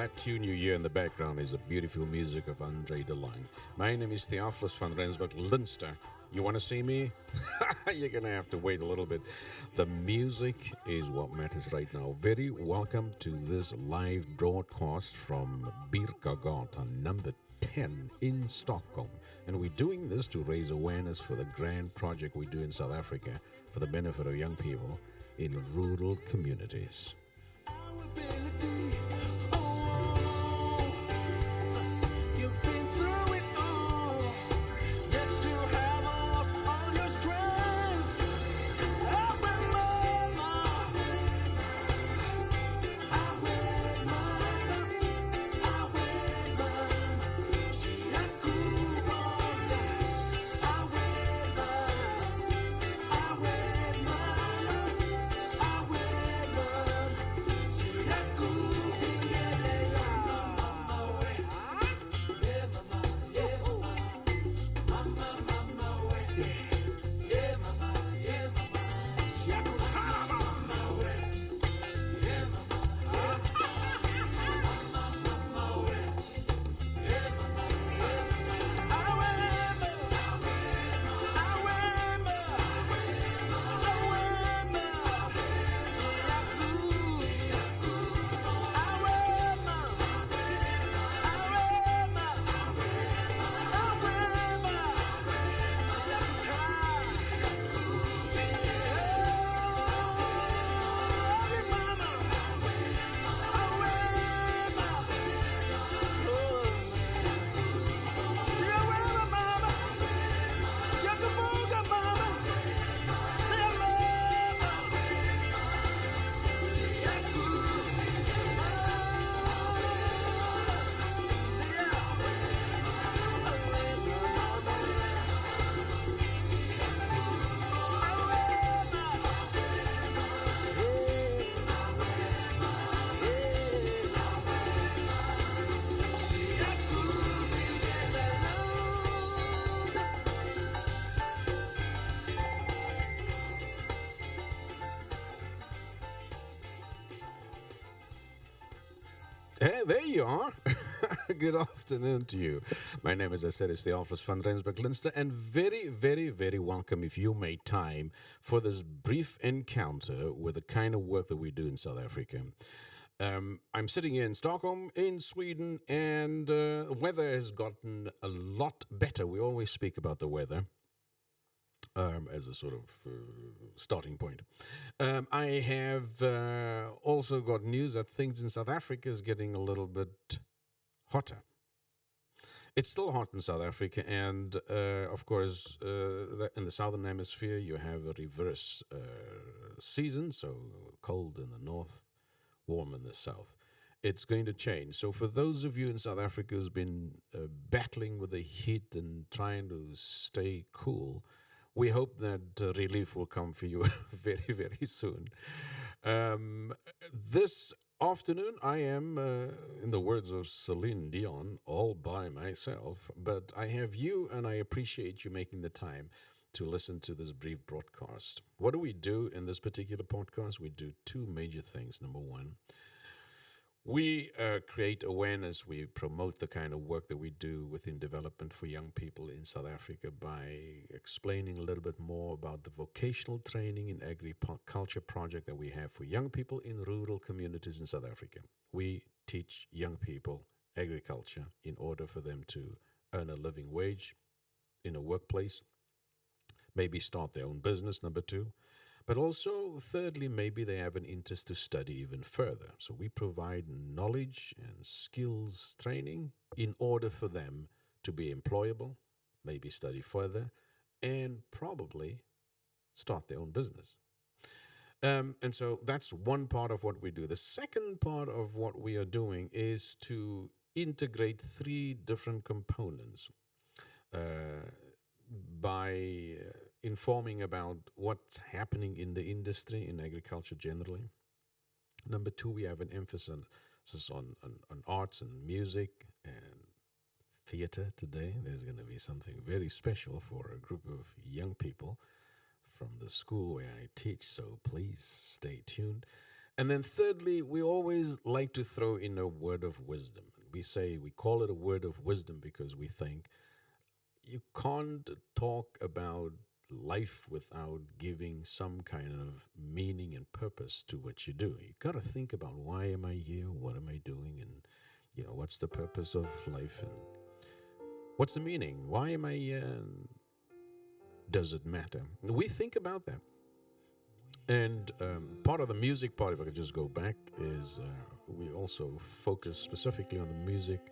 That tune you hear in the background is the beautiful music of Andre de Lange. My name is Theophilus van Rensburg Linster. You want to see me? You're going to have to wait a little bit. The music is what matters right now. Very welcome to this live broadcast from Birkagatan number 10 in Stockholm. And we're doing this to raise awareness for the grand project we do in South Africa for the benefit of young people in rural communities. Hey, there you are. Good afternoon to you. My name, as I said, is Theophilus van Rensburg Linster, and very, very, very welcome if you made time for this brief encounter with the kind of work that we do in South Africa. I'm sitting here in Stockholm, in Sweden, and weather has gotten a lot better. We always speak about the weather. As a sort of starting point. I have also got news that things in South Africa is getting a little bit hotter. It's still hot in South Africa, and of course, in the southern hemisphere, you have a reverse season, so cold in the north, warm in the south. It's going to change. So for those of you in South Africa who's been battling with the heat and trying to stay cool, we hope that relief will come for you very, very soon. This afternoon, I am, in the words of Celine Dion, all by myself. But I have you, and I appreciate you making the time to listen to this brief broadcast. What do we do in this particular podcast? We do two major things. Number one, we create awareness. We promote the kind of work that we do within development for young people in South Africa by explaining a little bit more about the vocational training in agriculture project that we have for young people in rural communities in South Africa. We teach young people agriculture in order for them to earn a living wage in a workplace, maybe start their own business, number two. But also, thirdly, maybe they have an interest to study even further. So we provide knowledge and skills training in order for them to be employable, maybe study further, and probably start their own business. And so that's one part of what we do. The second part of what we are doing is to integrate three different components by informing about what's happening in the industry, in agriculture generally. Number two, we have an emphasis on arts and music and theater today. There's going to be something very special for a group of young people from the school where I teach, so please stay tuned. And then thirdly, we always like to throw in a word of wisdom. We call it a word of wisdom because we think you can't talk about life without giving some kind of meaning and purpose to what you do. You got to think about, why am I here? What am I doing? And what's the purpose of life? And what's the meaning? Why am I here? And does it matter? We think about that. And part of the music part, if I could just go back, is we also focus specifically on the music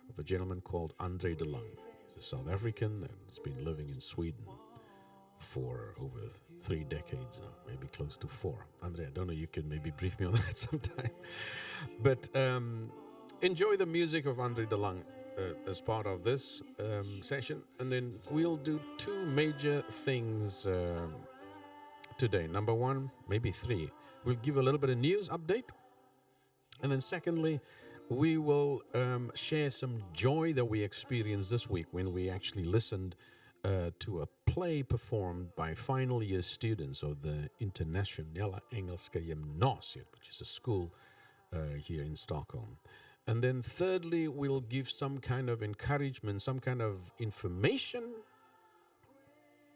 of a gentleman called Andre de Lange. He's a South African and has been living in Sweden for over 3 decades now, maybe close to 4. Andre, I don't know, you can maybe brief me on that sometime. But enjoy the music of Andre de Lange as part of this session. And then we'll do 2 major things today. Number 1, maybe 3. We'll give a little bit of news update. And then secondly, we will share some joy that we experienced this week when we actually listened to a play performed by final year students of the Internationella Engelska Gymnasiet, which is a school here in Stockholm. And then thirdly, we'll give some kind of encouragement, some kind of information.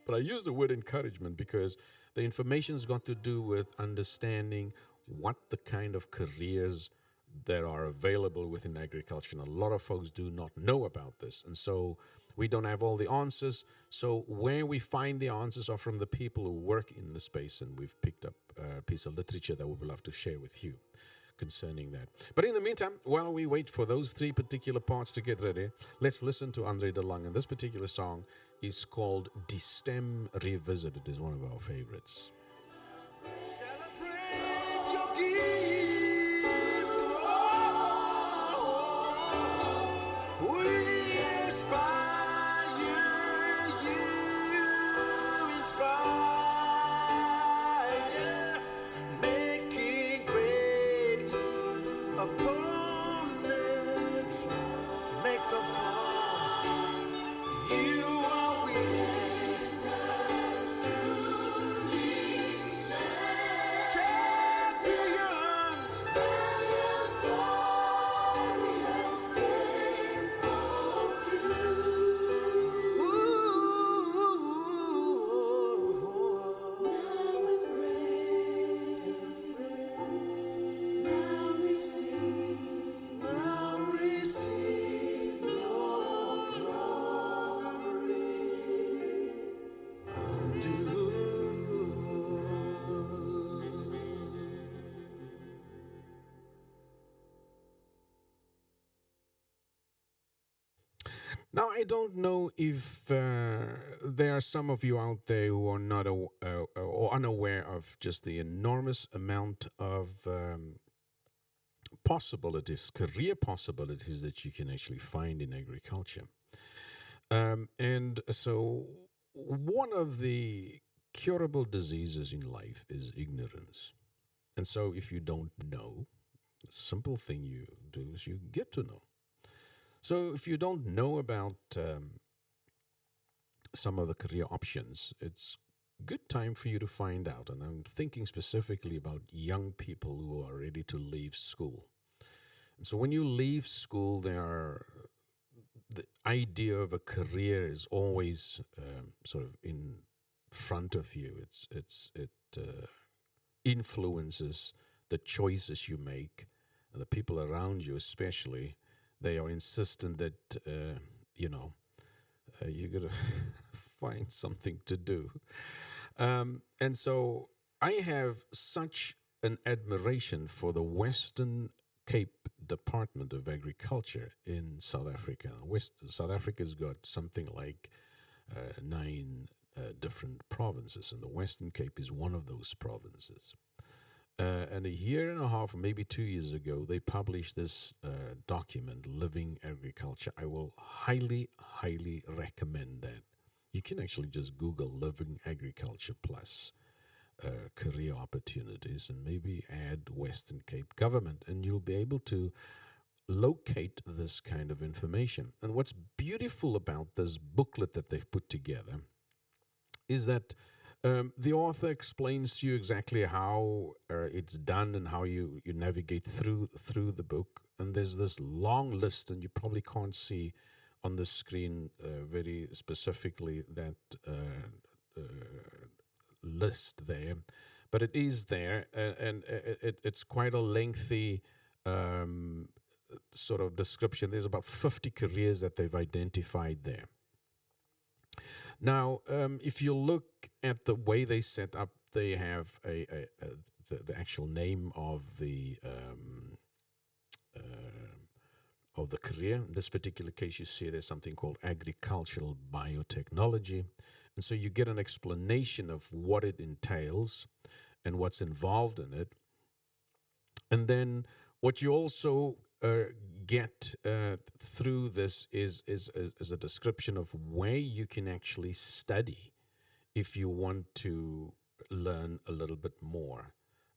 But I use the word encouragement because the information's got to do with understanding what the kind of careers that are available within agriculture. And a lot of folks do not know about this. And so we don't have all the answers. So where we find the answers are from the people who work in the space. And we've picked up a piece of literature that we would love to share with you concerning that. But in the meantime, while we wait for those 3 particular parts to get ready, let's listen to Andre de Lange. And this particular song is called Die Stem Revisited. It is one of our favorites. Celebrate your gift. We inspire you inspire. Making great opponents, make them fall. You are winning through these champions. Glorious, faithful few. Now embrace, now receive your glory. Now, I don't know if there are some of you out there who are not or unaware of just the enormous amount of possibilities, career possibilities that you can actually find in agriculture. And so one of the curable diseases in life is ignorance. And so if you don't know, the simple thing you do is you get to know. So if you don't know about some of the career options, it's good time for you to find out. And I'm thinking specifically about young people who are ready to leave school. And so when you leave school, the idea of a career is always sort of in front of you. It influences the choices you make, and the people around you especially. They are insistent that you got to find something to do. And so I have such an admiration for the Western Cape Department of Agriculture in South Africa. South Africa's got something like 9 different provinces, and the Western Cape is one of those provinces. And a year and a half, maybe 2 years ago, they published this document, Living Agriculture. I will highly, highly recommend that. You can actually just Google Living Agriculture plus career opportunities and maybe add Western Cape government, and you'll be able to locate this kind of information. And what's beautiful about this booklet that they've put together is that The author explains to you exactly how it's done and how you navigate through the book. And there's this long list, and you probably can't see on the screen very specifically that uh, list there, but it is there, and it's quite a lengthy um, sort of description. There's about 50 careers that they've identified there. Now, if you look at the way they set up, they have the actual name of the career. In this particular case, you see there's something called agricultural biotechnology. And so you get an explanation of what it entails and what's involved in it. And then what you also get through this is a description of where you can actually study if you want to learn a little bit more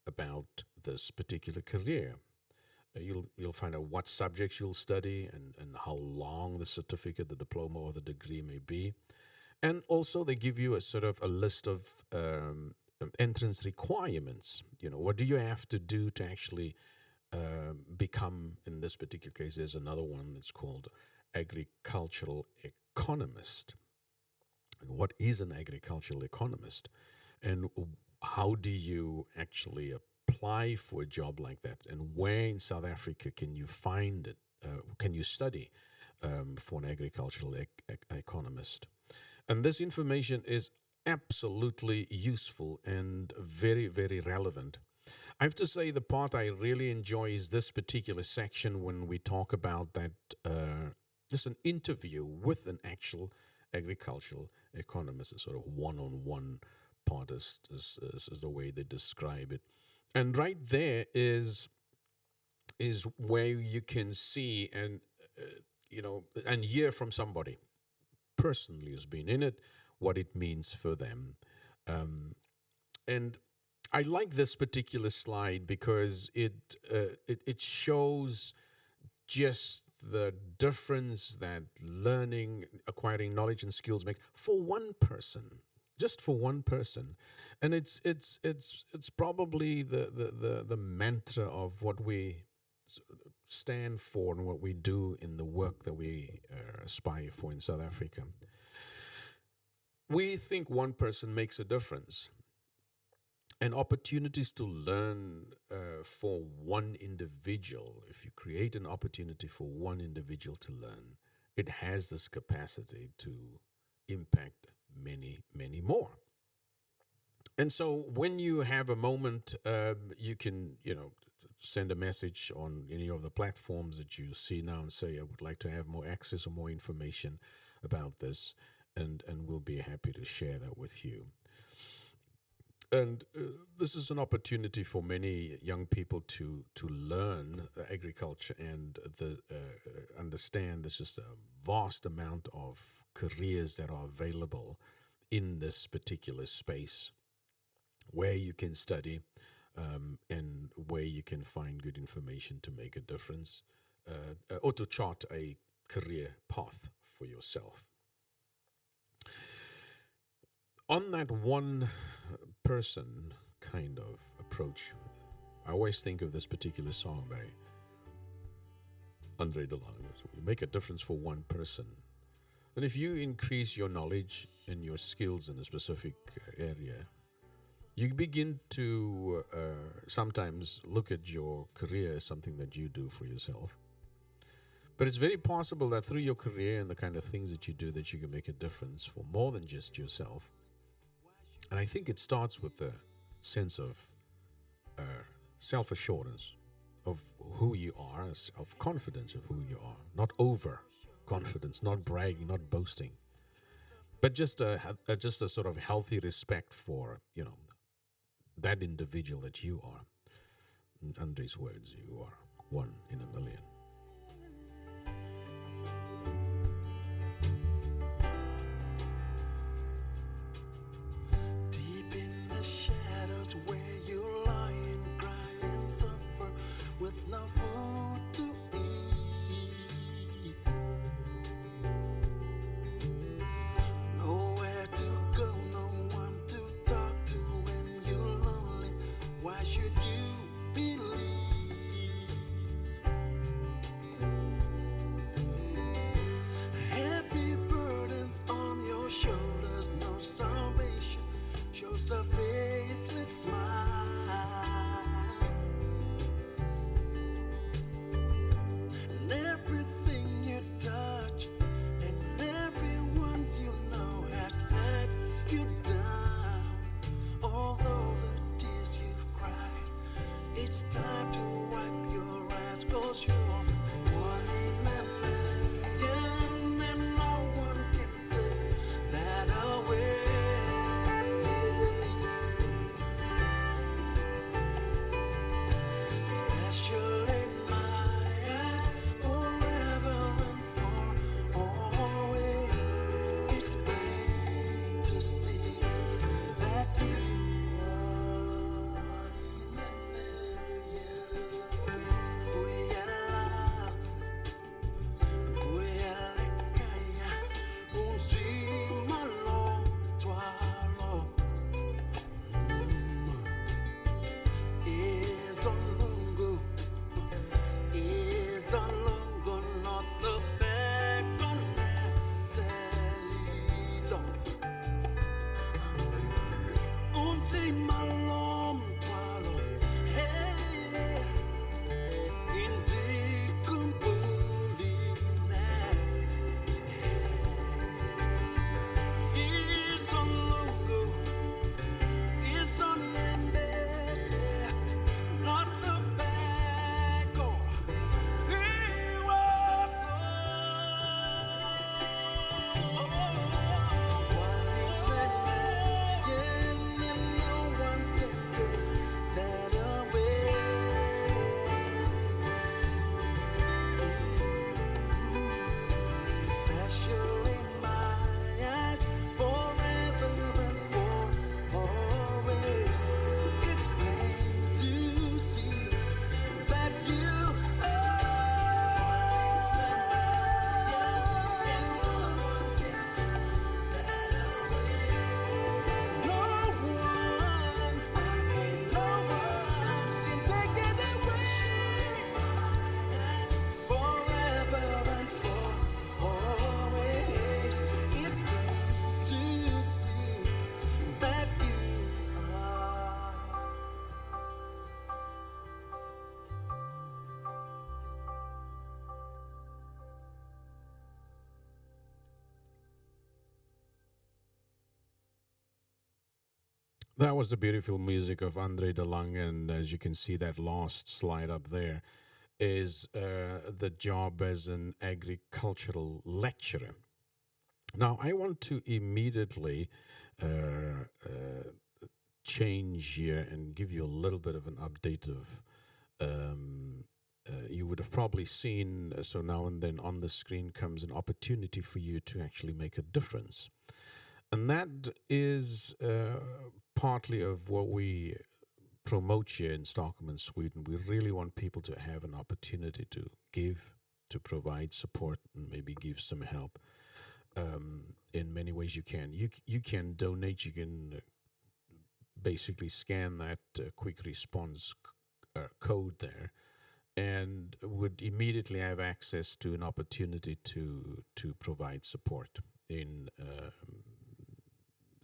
about this particular career. You'll find out what subjects you'll study and how long the certificate, the diploma, or the degree may be. And also they give you a sort of a list of entrance requirements. You know, what do you have to do to actually become, in this particular case, there's another one that's called agricultural economist. And what is an agricultural economist? And how do you actually apply for a job like that? And where in South Africa can you find it? Can you study for an agricultural economist? And this information is absolutely useful and very, very relevant. I have to say the part I really enjoy is this particular section when we talk about that, just an interview with an actual agricultural economist, a sort of one-on-one part is the way they describe it. And right there is where you can see and, and hear from somebody personally who's been in it, what it means for them. And I like this particular slide because it shows just the difference that learning, acquiring knowledge and skills make for one person, just for one person. And it's probably the mantra of what we stand for and what we do in the work that we aspire for in South Africa. We think one person makes a difference. And opportunities to learn for one individual, if you create an opportunity for one individual to learn, it has this capacity to impact many, many more. And so when you have a moment, you can, send a message on any of the platforms that you see now and say, I would like to have more access or more information about this, and we'll be happy to share that with you. And this is an opportunity for many young people to learn agriculture and understand this is a vast amount of careers that are available in this particular space where you can study and where you can find good information to make a difference or to chart a career path for yourself. On that one person kind of approach, I always think of this particular song by Andre de Lange. You make a difference for one person. And if you increase your knowledge and your skills in a specific area, you begin to sometimes look at your career as something that you do for yourself. But it's very possible that through your career and the kind of things that you do, that you can make a difference for more than just yourself. And I think it starts with the sense of self-assurance of who you are, self-confidence of who you are, not over-confidence, not bragging, not boasting, but just a sort of healthy respect for, that individual that you are. In Andre's words, you are one in a million. Nowhere to go, no one to talk. That was the beautiful music of Andre de Lange, and as you can see, that last slide up there is the job as an agricultural lecturer. Now, I want to immediately change here and give you a little bit of an update of. You would have probably seen, so now and then on the screen comes an opportunity for you to actually make a difference. And that is partly of what we promote here in Stockholm and Sweden. We really want people to have an opportunity to give, to provide support, and maybe give some help in many ways you can. You can donate, you can basically scan that quick response code there and would immediately have access to an opportunity to provide support in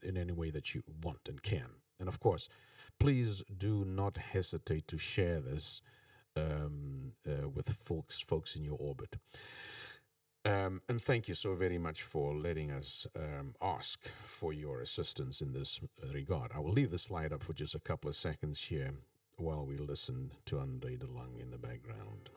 any way that you want and can. And of course, please do not hesitate to share this with folks in your orbit. And thank you so very much for letting us ask for your assistance in this regard. I will leave the slide up for just a couple of seconds here while we listen to Andre de Lange in the background.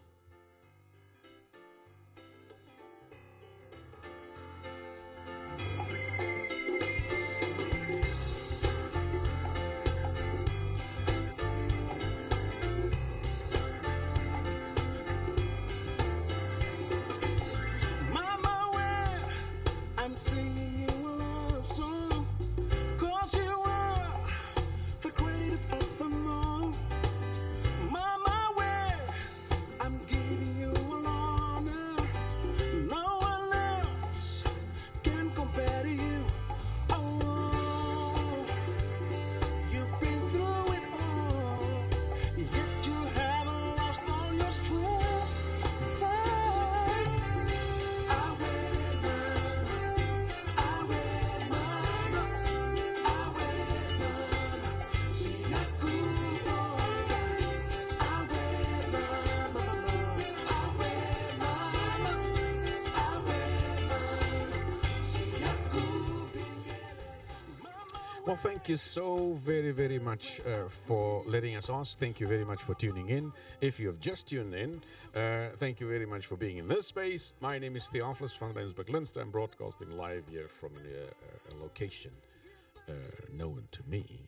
Well, thank you so very, very much for letting us ask. Thank you very much for tuning in. If you have just tuned in, thank you very much for being in this space. My name is Theophilus van Rensburg-Lindster. I'm broadcasting live here from a location known to me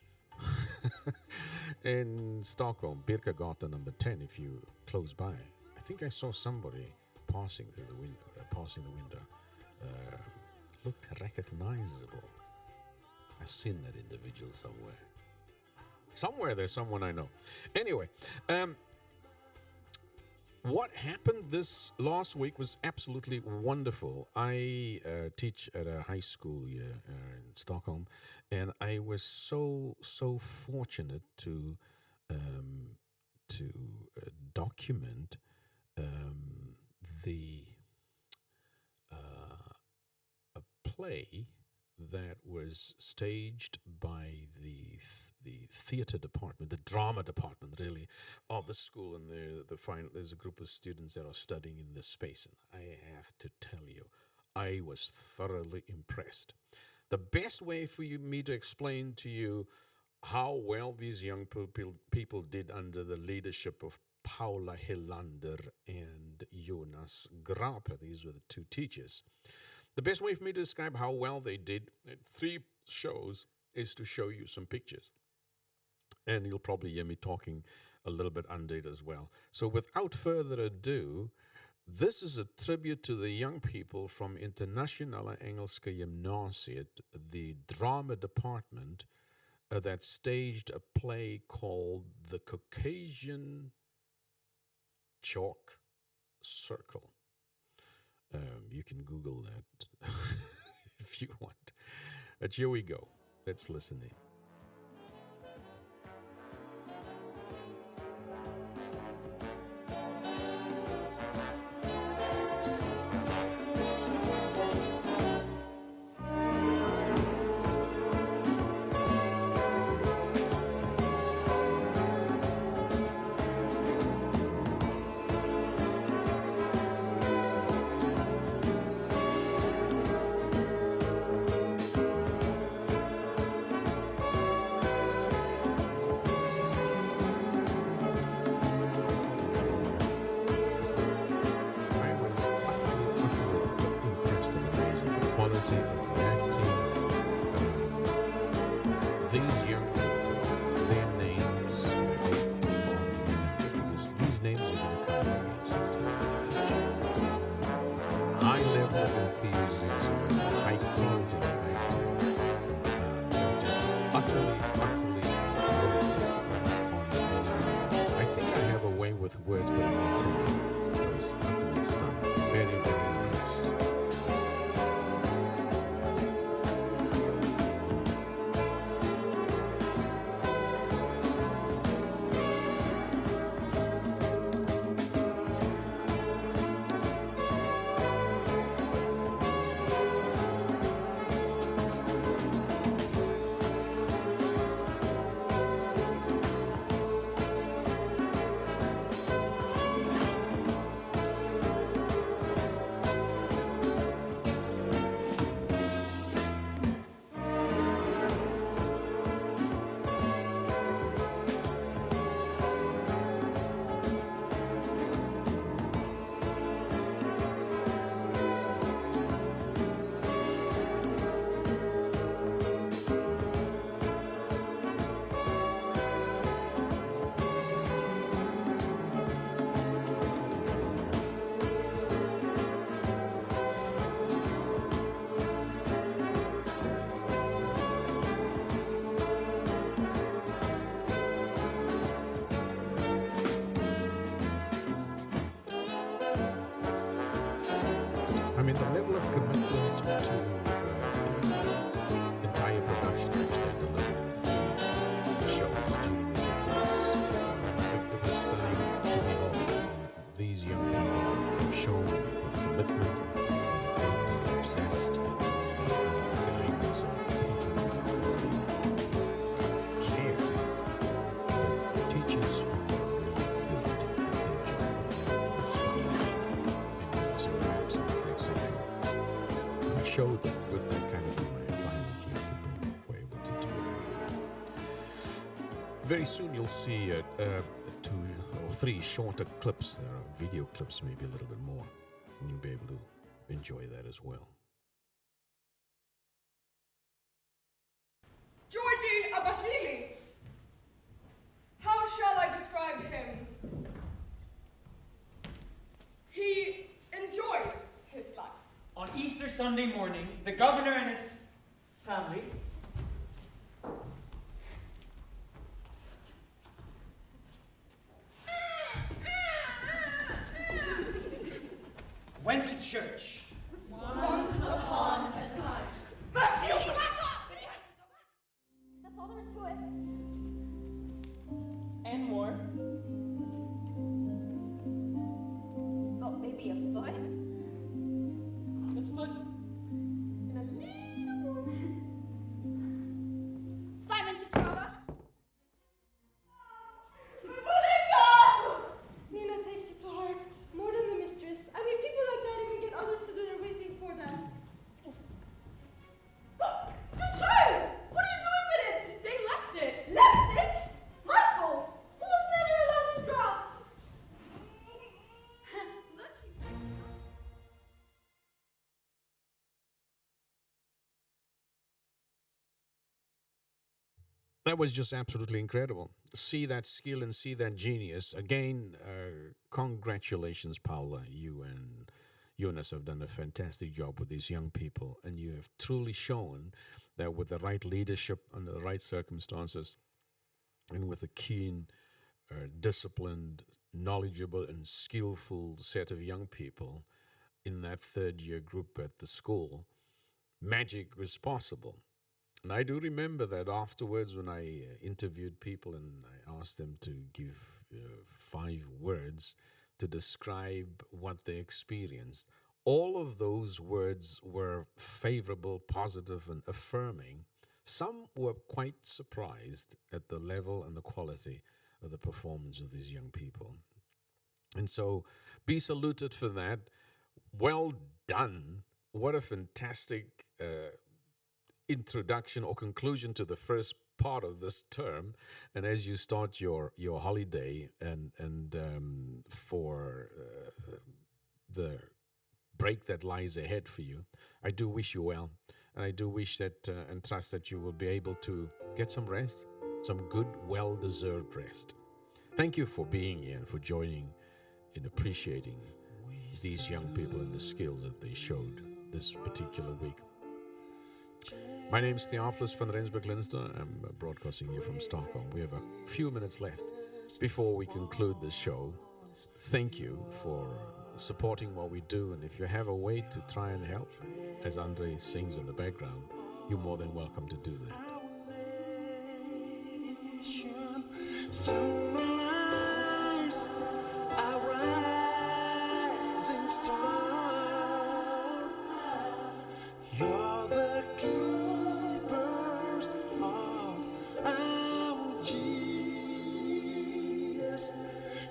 in Stockholm, Birkagatan number 10, if you close by. I think I saw somebody passing through the window, looked recognizable. I've seen that individual somewhere. Somewhere there's someone I know. Anyway, what happened this last week was absolutely wonderful. I teach at a high school here in Stockholm, and I was so fortunate to document a play that was staged by the theater department, the drama department, really, of the school, and there's a group of students that are studying in this space, and I have to tell you, I was thoroughly impressed. The best way for me to explain to you how well these young people did under the leadership of Paula Hellander and Jonas Grape, these were the two teachers. The best way for me to describe how well they did at 3 shows is to show you some pictures. And you'll probably hear me talking a little bit under it as well. So without further ado, this is a tribute to the young people from Internationella Engelska Gymnasiet, the drama department, that staged a play called The Caucasian Chalk Circle. You can Google that if you want. But here we go. Let's listen in. These young people, their names, because these names are going to come to me at some time in the future. High level of enthusiasm and high quality of acting, just utterly brilliant on many levels. I think I have a way with words, but I can tell you, I was utterly stunned, very, very impressed. I mean, the level of commitment to the entire production, which they delivered in three shows during the weekends, it was stunning to behold. These young people have shown that with commitment and a great deal of zest and the guidance of people who care, the teachers who are really good at their job and it was absolutely exceptional. To show that with that kind of environment, young people were able to do it. Very soon you'll see two or three shorter clips. There are video clips, maybe a little bit more, and you'll be able to enjoy that as well. Georgi Abashvili. How shall I describe him? He enjoyed his life. On Easter Sunday morning, the governor and his family went to church. Once upon a time. Mercy, you back up! That's all there is to it. And more. Well, maybe a foot. The foot. And a little more. Simon Chichava. Nina takes it to heart more than the mistress. I mean, people like that even get others to do everything for them. The child! What are you doing with it? They left it. Left it? Michael! Who was never allowed to draft? Look, he's... That was just absolutely incredible. See that skill and see that genius. Again, congratulations, Paula. You and Jonas have done a fantastic job with these young people, and you have truly shown that with the right leadership under the right circumstances, and with a keen, disciplined, knowledgeable, and skillful set of young people in that third year group at the school, magic was possible. And I do remember that afterwards when I interviewed people and I asked them to give 5 words to describe what they experienced, all of those words were favorable, positive, and affirming. Some were quite surprised at the level and the quality of the performance of these young people. And so be saluted for that. Well done. What a fantastic introduction or conclusion to the first part of this term. And as you start your holiday and for the break that lies ahead for you. I do wish you well, and I do wish that and trust that you will be able to get some rest, some good, well-deserved rest. Thank you for being here and for joining in appreciating these young people and the skills that they showed this particular week. My name is Theophilus van Rensburg-Linster. I'm broadcasting you from Stockholm. We have a few minutes left before we conclude the show. Thank you for supporting what we do, and if you have a way to try and help, as Andre sings in the background, you're more than welcome to do that. Symbolize our rising star. You're the keepers of our genius.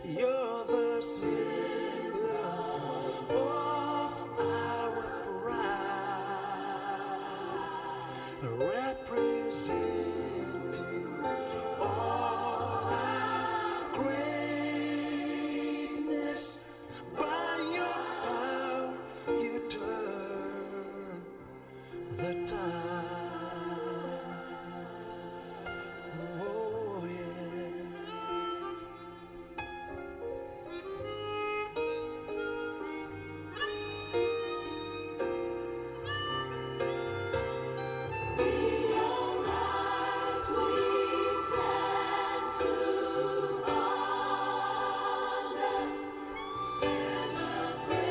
You're the symbols of our pride, representing all our greatness. By your power, you turn the tide. Oh, yeah.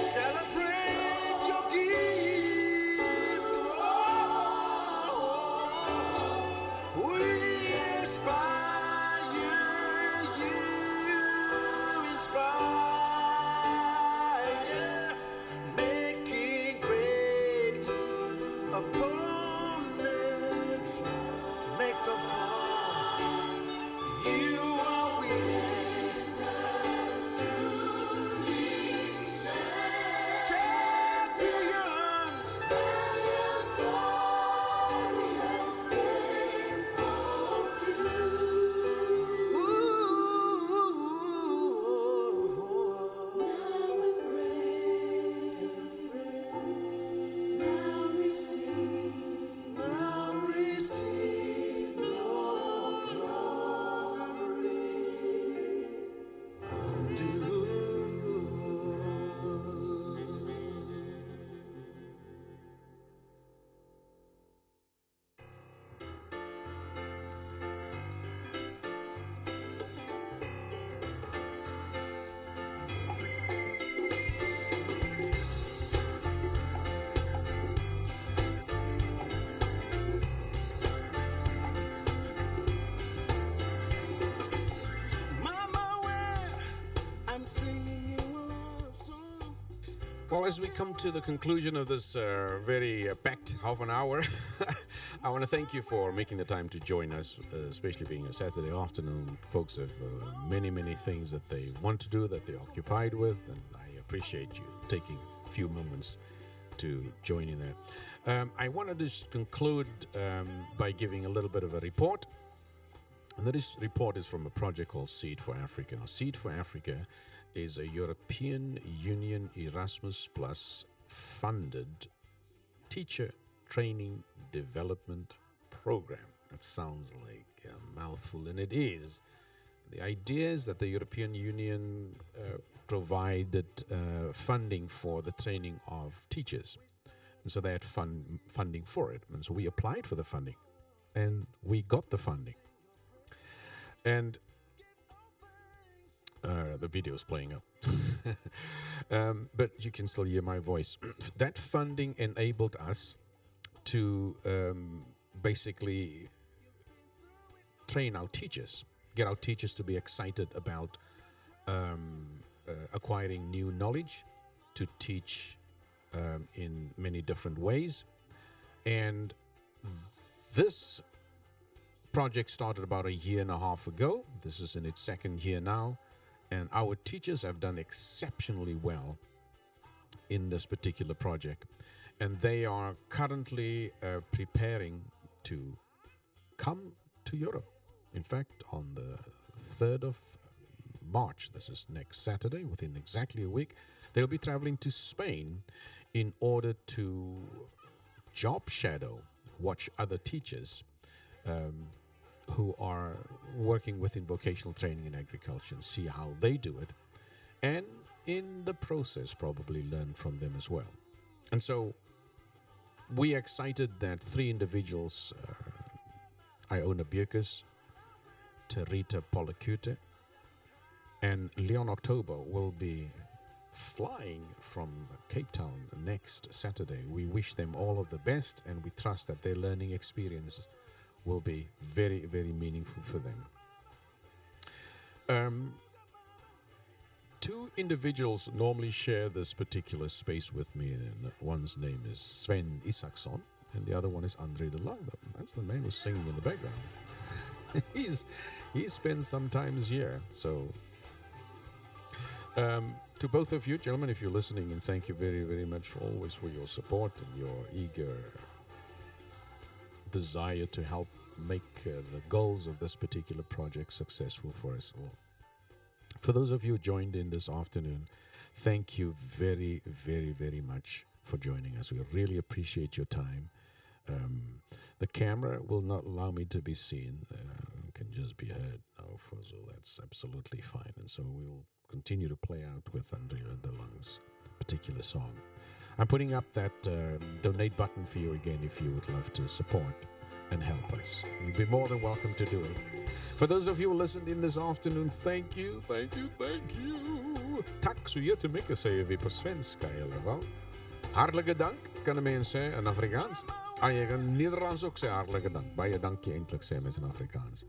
Celebrate your gift. Oh, we inspire you, inspire, making great opponents make the fall. You are winners, champions. Now receive your glory. Mama, where I'm singing you a love song. Well, as we come to the conclusion of this very packed half an hour, I want to thank you for making the time to join us, especially being a Saturday afternoon. Folks have many, many things that they want to do, that they're occupied with, and I appreciate you taking a few moments to join in that. I want to just conclude by giving a little bit of a report. And this report is from a project called Seed for Africa. Now, Seed for Africa is a European Union Erasmus Plus funded teacher training development program. That sounds like a mouthful, and it is. The idea is that the European Union provided funding for the training of teachers. And so they had funding for it. And so we applied for the funding, and we got the funding. And the video is playing up. But you can still hear my voice. That funding enabled us to basically train our teachers, get our teachers to be excited about acquiring new knowledge, to teach in many different ways. And this project started about a year and a half ago. This is in its second year now, and our teachers have done exceptionally well in this particular project, and they are currently preparing to come to Europe. In fact, on the 3rd of March, this is next Saturday, within exactly a week, they'll be traveling to Spain in order to job shadow, watch other teachers who are working within vocational training in agriculture and see how they do it, and in the process probably learn from them as well. And so we are excited that three individuals, Iona Bierkes, Terita Polakute, and Leon October will be flying from Cape Town next Saturday. We wish them all of the best, and we trust that their learning experience will be very, very meaningful for them. Two individuals normally share this particular space with me. And one's name is Sven Isaksson, and the other one is Andre de Lange. That's the man who's singing in the background. He spends some time here. So, to both of you, gentlemen, if you're listening, and thank you very, very much always for your support and your eager desire to help make the goals of this particular project successful for us all. For those of you who joined in this afternoon, thank you very, very, very much for joining us. We really appreciate your time. The camera will not allow me to be seen. Can just be heard now, so that's absolutely fine. And so we'll continue to play out with Andrea de Lange's particular song. I'm putting up that donate button for you again if you would love to support and help us. You'd be more than welcome to do it. For those of you who listened in this afternoon, thank you, thank you, thank you. Tack så jättemycket säger vi på svenska i alla fall. Hartelijke dank kan de mensen zeggen in Afrikaans. Je kan Nederlands ook zeggen hartelijke dank. Baie dankie eintlik sê mens in Afrikaans.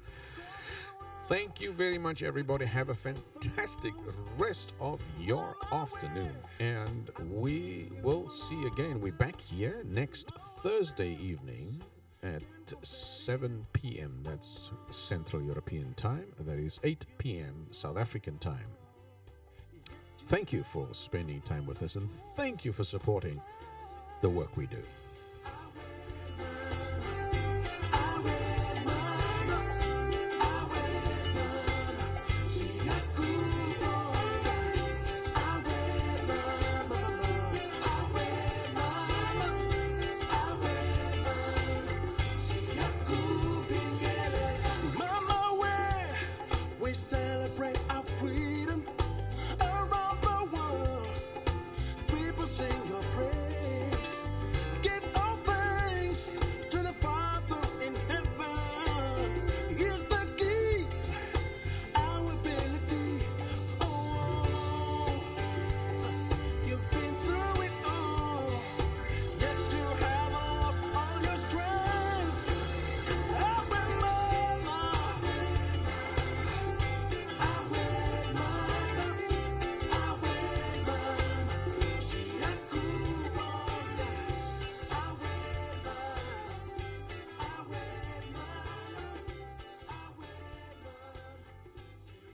Thank you very much, everybody. Have a fantastic rest of your afternoon. And we will see again. We're back here next Thursday evening at 7 p.m. That's Central European time. That is 8 p.m. South African time. Thank you for spending time with us, and thank you for supporting the work we do.